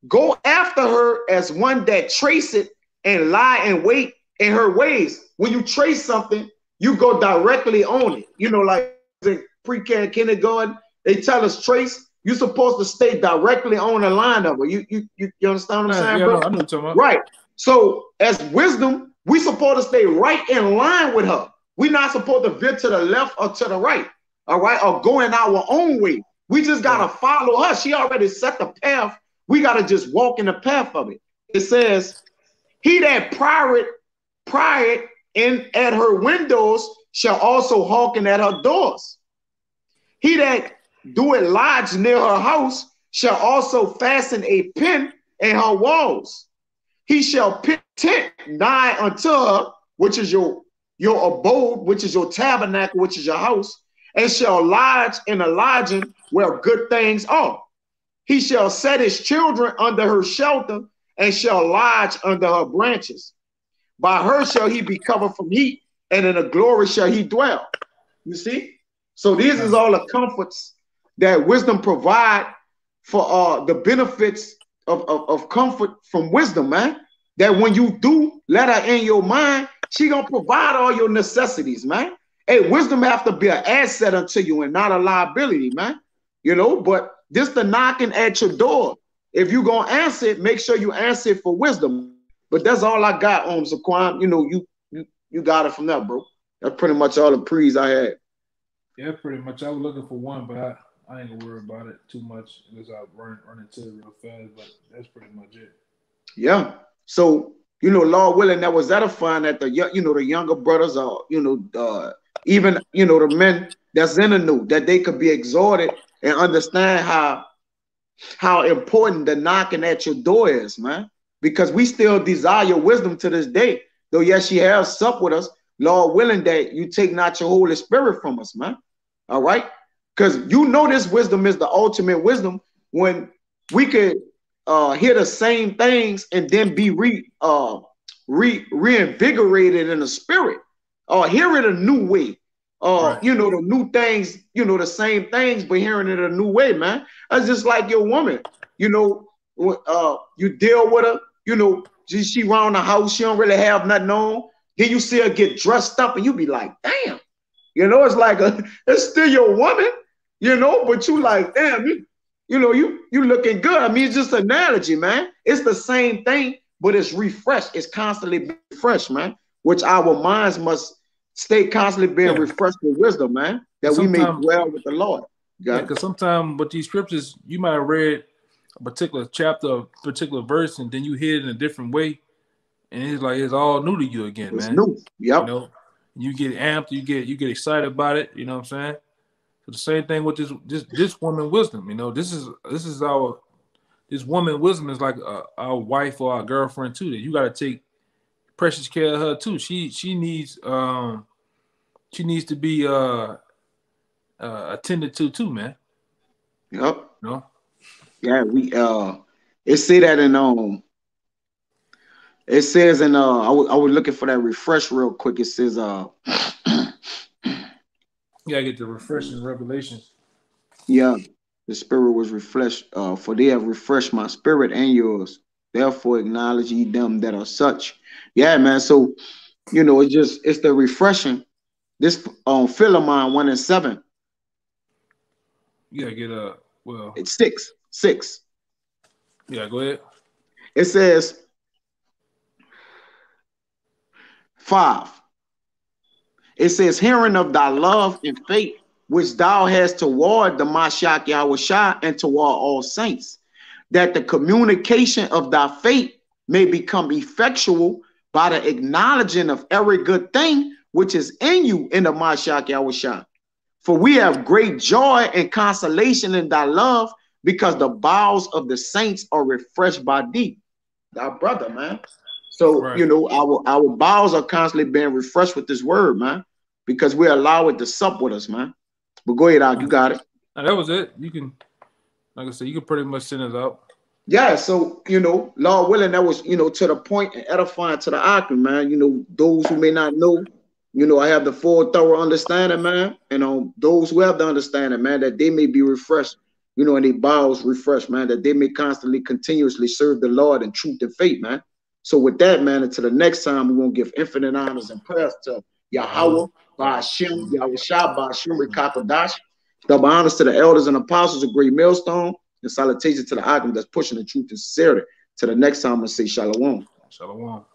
Go after her as one that traceth and lie in wait in her ways. When you trace something, you go directly on it. Like in pre-K and kindergarten, they tell us trace. You're supposed to stay directly on the line of her. You understand what I'm saying, bro? I know what you're talking about. Right. So as wisdom, we supposed to stay right in line with her. We're not supposed to veer to the left or to the right. All right, or go in our own way. We just gotta follow her. She already set the path. We gotta just walk in the path of it. It says, he that prieth in at her windows shall also hearken at her doors. He that doeth lodge near her house shall also fasten a pin in her walls. He shall pit tent nigh unto her, which is your abode, which is your tabernacle, which is your house, and shall lodge in a lodging where good things are. He shall set his children under her shelter, and shall lodge under her branches. By her shall he be covered from heat, and in the glory shall he dwell. You see? So these is all the comforts that wisdom provide for the benefits of comfort from wisdom, man. That when you do let her in your mind, she gonna provide all your necessities, man. Hey, wisdom have to be an asset unto you and not a liability, man. But this the knocking at your door. If you gonna answer it, make sure you answer it for wisdom. But that's all I got, Zaquan. You got it from that, bro. That's pretty much all the pre's I had. Yeah, pretty much. I was looking for one, but I ain't gonna worry about it too much unless I run into it real fast. But that's pretty much it. Yeah. So, Lord willing, that was edifying that the the younger brothers are, even the men that's in the new, that they could be exhorted and understand how important the knocking at your door is, man. Because we still desire wisdom to this day. Though yes, she has supped with us, Lord willing that you take not your Holy Spirit from us, man. All right. Because this wisdom is the ultimate wisdom when we could hear the same things and then be reinvigorated in the spirit, or hear it a new way. Right. The new things, the same things, but hearing it a new way, man. That's just like your woman. You deal with her, she around the house, she don't really have nothing on. Then you see her get dressed up and you be like, damn, it's like it's still your woman, but you like, damn, you looking good. I mean, it's just an analogy, man. It's the same thing, but it's refreshed. It's constantly refreshed, man, which our minds must stay constantly being refreshed with wisdom, man, that we may dwell with the Lord. Yeah, because sometimes with these scriptures, you might have read a particular chapter, a particular verse, and then you hear it in a different way, and it's like it's all new to you again, man. It's new. Yep. You get amped, you get excited about it. You know what I'm saying? So the same thing with this woman wisdom. This woman wisdom is like our wife or our girlfriend too. That you got to take precious care of her too. She needs to be attended to too, man. Yep. Yeah, we it say that in it says in I was looking for that refresh real quick. It says you gotta get the refreshing revelations. Yeah, the spirit was refreshed, for they have refreshed my spirit and yours. Therefore acknowledge ye them that are such. Yeah, man. So it's the refreshing. This Philemon 1:7. You gotta get it's 6. Yeah, go ahead. It says 5. It says, hearing of thy love and faith, which thou hast toward the Mashiach Yahushua and toward all saints, that the communication of thy faith may become effectual by the acknowledging of every good thing which is in you in the Mashiach Yahushua. For we have great joy and consolation in thy love, because the bowels of the saints are refreshed by thee. Thy brother, man. So, right. Our bowels are constantly being refreshed with this word, man, because we allow it to sup with us, man. But go ahead, Al, you got it. That was it. You can, like I said, you can pretty much send it out. Yeah, so, Lord willing, that was, to the point and edifying to the Akim, man. Those who may not know, I have the full thorough understanding, man. And those who have the understanding, man, that they may be refreshed, and their bowels refreshed, man, that they may constantly, continuously serve the Lord in truth and faith, man. So with that, man, until the next time, we're going to give infinite honors and prayers to Yahweh, Ba'ashem, Yahushua, Ba'ashem, Rekakadash. Double honors to the elders and apostles of Great Millstone, and salutations to the Akim that's pushing the truth and sincerity. Till the next time, I'm going to say Shalom. Shalom.